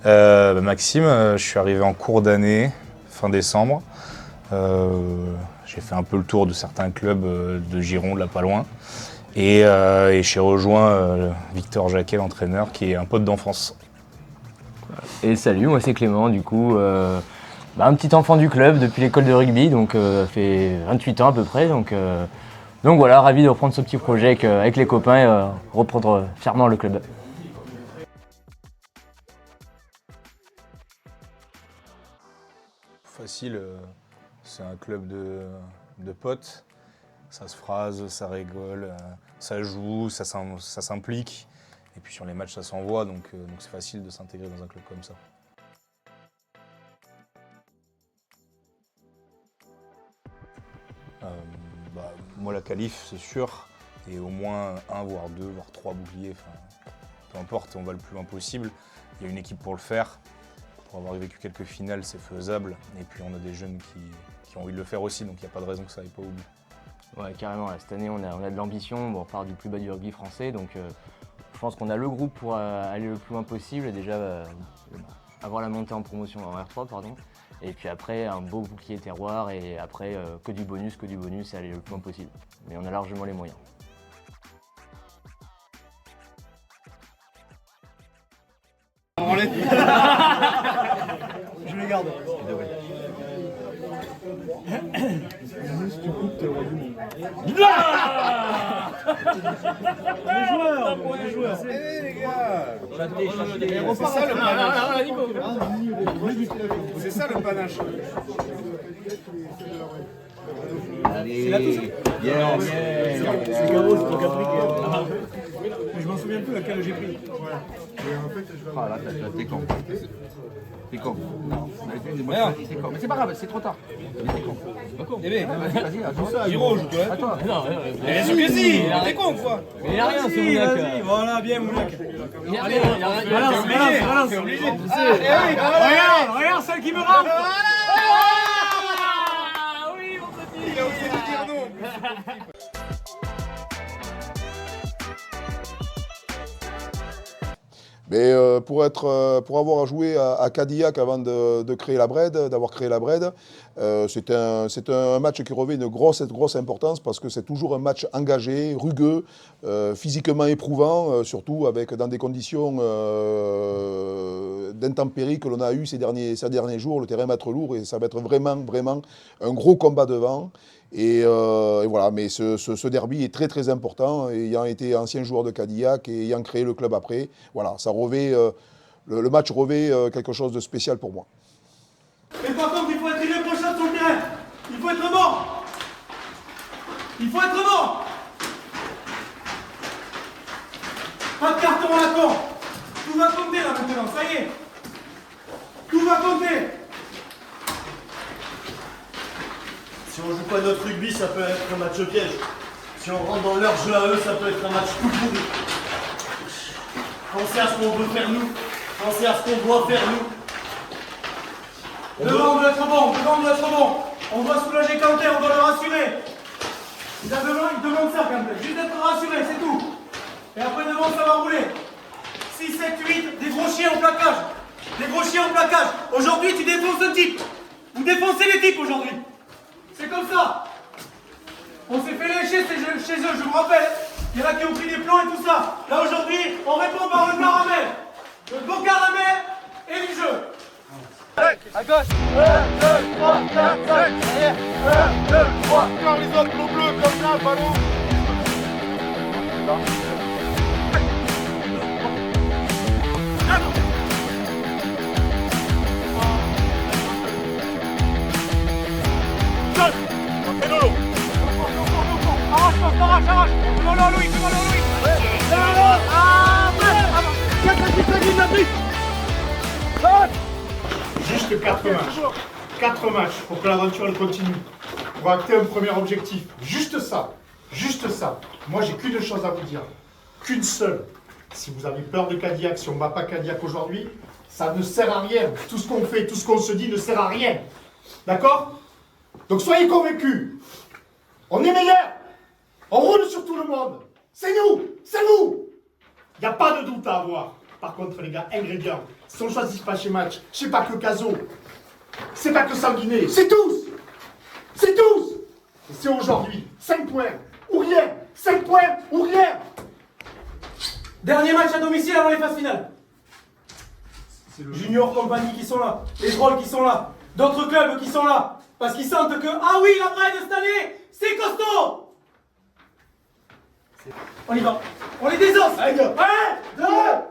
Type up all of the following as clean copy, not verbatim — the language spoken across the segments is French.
Maxime, je suis arrivé en cours d'année, fin décembre. J'ai fait un peu le tour de certains clubs de Gironde, là pas loin. Et j'ai rejoint Victor Jacquet, l'entraîneur, qui est un pote d'enfance. Et salut, moi c'est Clément, du coup, un petit enfant du club depuis l'école de rugby, donc ça fait 28 ans à peu près. Donc voilà, ravi de reprendre ce petit projet avec les copains et reprendre fièrement le club. Facile, c'est un club de potes. Ça se phrase, ça rigole, ça joue, ça s'implique. Et puis sur les matchs, ça s'envoie, donc c'est facile de s'intégrer dans un club comme ça. Moi, la qualif, c'est sûr, et au moins 1, voire 2, voire 3 boucliers. Peu importe, on va le plus loin possible. Il y a une équipe pour le faire. Pour avoir vécu quelques finales, c'est faisable. Et puis on a des jeunes qui ont envie de le faire aussi, donc il n'y a pas de raison que ça aille pas au bout. Ouais, carrément, là, cette année on a de l'ambition, on part du plus bas du rugby français, donc je pense qu'on a le groupe pour aller le plus loin possible et déjà avoir la montée en promotion en R3, pardon. Et puis après un beau bouclier terroir et après que du bonus et aller le plus loin possible. Mais on a largement les moyens. Je les garde. Les joueurs. Les gars. C'est ça le panache. C'est ça le panache. Allez, c'est la touche. C'est Garo, c'est ton Capri. Mais je m'en souviens plus laquelle j'ai pris. Ah là, t'es con. T'es con. T'es con. Mais c'est pas grave, c'est trop tard. Mais t'es con. Pas con. Vas-y, attends. Giro, je dois. Attends. Bien sûr que si. T'es con quoi. Mais il n'y a rien, c'est Mounac. Voilà, bien Mounac. Il n'y a rien. Balance. Regarde celle qui me rampe. Oui, mon petit. Il a osé me dire non. Mais pour avoir joué à Cadillac avant de créer la Bred, d'avoir créé la Bred, c'est un match qui revêt une grosse importance parce que c'est toujours un match engagé, rugueux, physiquement éprouvant, surtout dans des conditions d'intempéries que l'on a eues ces derniers jours. Le terrain va être lourd et ça va être vraiment un gros combat devant. Et voilà, mais ce derby est très important, ayant été ancien joueur de Cadillac et ayant créé le club après. Voilà, ça revêt, le match revêt quelque chose de spécial pour moi. Mais par contre, il faut être irréprochable sur le terrain. Il faut être bon. Il faut être bon. Pas de carton à la con. Tout va compter là maintenant, ça y est. Tout va compter. Si on joue pas notre rugby, ça peut être un match piège. Si on rentre dans leur jeu à eux, ça peut être un match tout pourri. Pensez à ce qu'on veut faire nous. Pensez à ce qu'on doit faire nous. Devant, on doit être bon. On doit soulager Kanté, on doit le rassurer. Il demande ça, Kanté. Juste d'être rassuré, c'est tout. Et après, devant, ça va rouler. 6, 7, 8, des gros chiens en plaquage. Aujourd'hui, tu défonces un type. Vous défoncez les types aujourd'hui. C'est comme ça. On s'est fait lécher chez eux, je me rappelle. Il y en a qui ont pris des plans et tout ça. Là aujourd'hui, on répond par le caramel. Le bon caramel et du jeu. À gauche. 1, 2, 3, 4, 5. 1, 2, 3. Encore les autres bleus comme ça, ballon. Arrache. Fais-moi-le, Louis. Juste 4 matchs. 4 matchs pour que l'aventure elle continue. Pour acter un premier objectif. Juste ça. Moi, j'ai qu'une chose à vous dire. Qu'une seule. Si vous avez peur de Cadillac, si on ne bat pas Cadillac aujourd'hui, ça ne sert à rien. Tout ce qu'on fait, tout ce qu'on se dit ne sert à rien. D'accord? Donc soyez convaincus. On est meilleurs. On roule sur tout le monde. C'est nous. Il n'y a pas de doute à avoir. Par contre, les gars, ingrédients, Si on choisit pas chez match, c'est pas que Caso, c'est pas que Sanguinet, c'est tous. C'est tous. Et c'est aujourd'hui 5 points ou rien. 5 points ou rien. Dernier match à domicile avant les phases finales. Junior Compagnie qui sont là, les Trolls qui sont là, d'autres clubs qui sont là, parce qu'ils sentent que, ah oui, la Brenne cette année, c'est costaud. On y va, on les désosse. 1, 2, 3, la Brenne.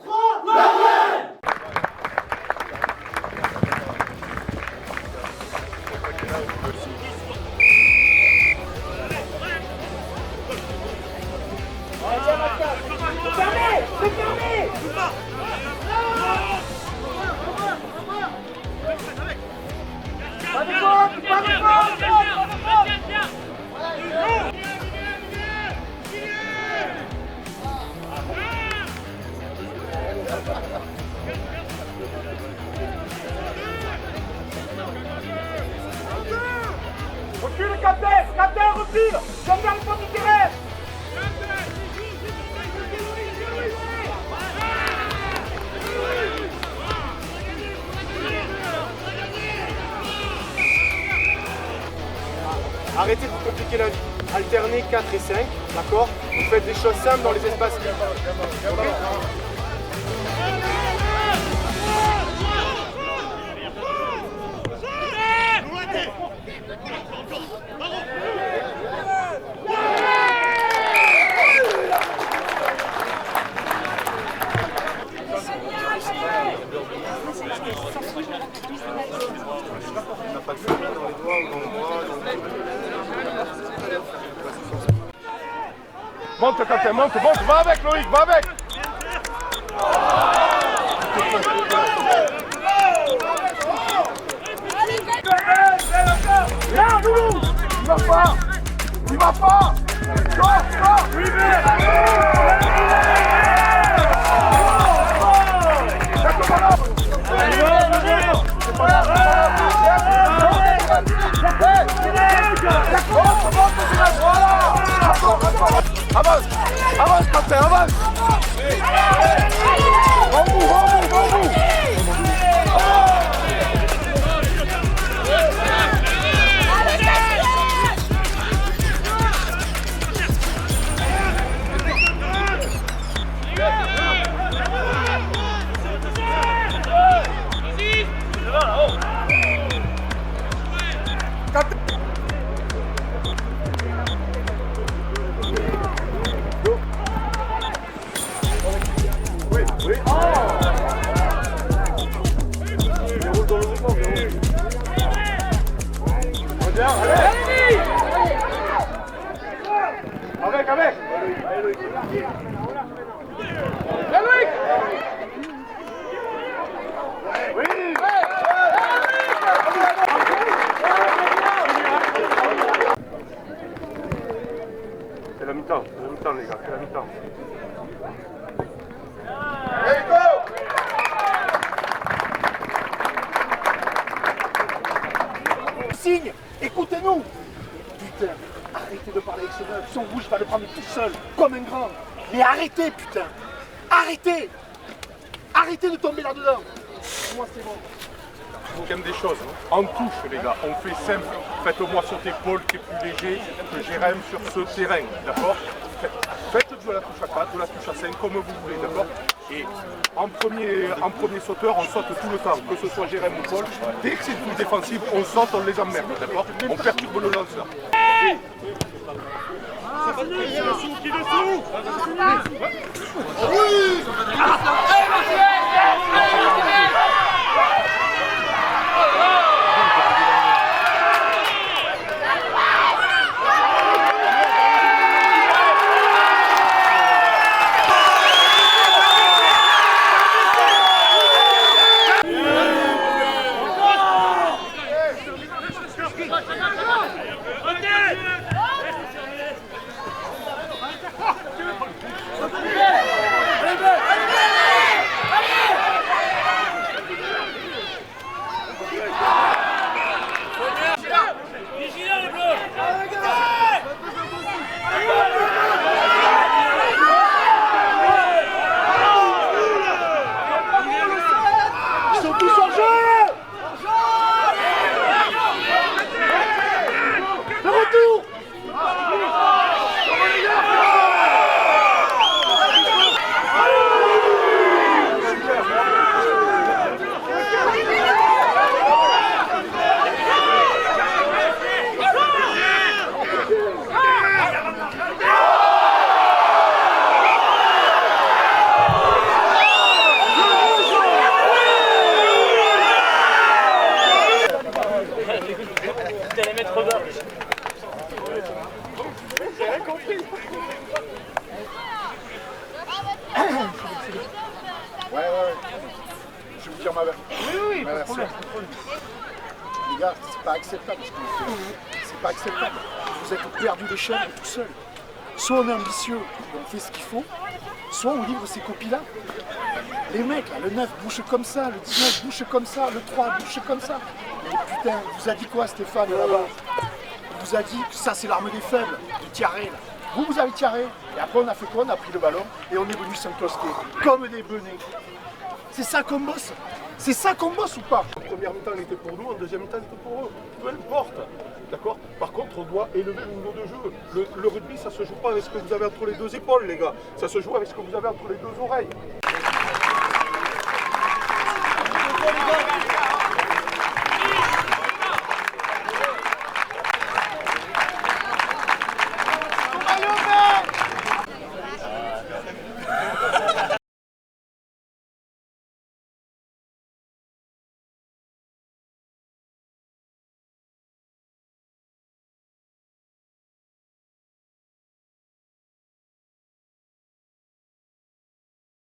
Recule, capitaine, recule. J'aime bien le fond du terrain. Arrêtez de vous compliquer la vie. Alternez 4 et 5, d'accord? Vous faites des choses simples dans les espaces libres. Monte, Quentin, monte, va avec Loïc, va avec. Viens, Loulou. Il va pas. Avance, Quentin, avance. Bon bout. Avec. C'est la mi-temps, les gars, c'est la mi-temps. Allez, go! Signe, écoutez-nous. Putain, arrêtez de parler avec ce neuf. Son rouge va le prendre tout seul, comme un grand. Mais arrêtez, putain. Arrêtez de tomber là-dedans. Moi, c'est bon. Il faut quand même des choses. En touche, les gars, on fait simple. Faites-moi sauter Paul qui est plus léger que Jérém sur ce terrain, d'accord? Faites de la touche à 4, de la touche à 5, comme vous voulez, d'accord? Et en premier sauteur, on saute tout le temps, que ce soit Jérém ou Paul. Dès que c'est une touche défensive, on saute, on les emmerde, d'accord? On perturbe le lanceur. entre nous. Les gars, c'est pas acceptable ce que vous faites. C'est pas acceptable. Vous êtes perdu d'échelle tout seul. Soit on est ambitieux et on fait ce qu'il faut, soit on livre ces copies-là. Les mecs, là, le 9 bouche comme ça, le 19 bouche comme ça, le 3 bouche comme ça. Mais putain, vous a dit quoi Stéphane là-bas? Il vous a dit que ça c'est l'arme des faibles, de tirer là. Vous avez tiré, et après on a fait quoi? On a pris le ballon et on est venu s'encloster, comme des benets. C'est ça qu'on bosse. C'est ça qu'on bosse ou pas? En première mi-temps, il était pour nous, en deuxième mi-temps, il était pour eux. Peu importe. D'accord? Par contre, on doit élever le niveau de jeu. Le rugby, ça se joue pas avec ce que vous avez entre les deux épaules, les gars. Ça se joue avec ce que vous avez entre les deux oreilles.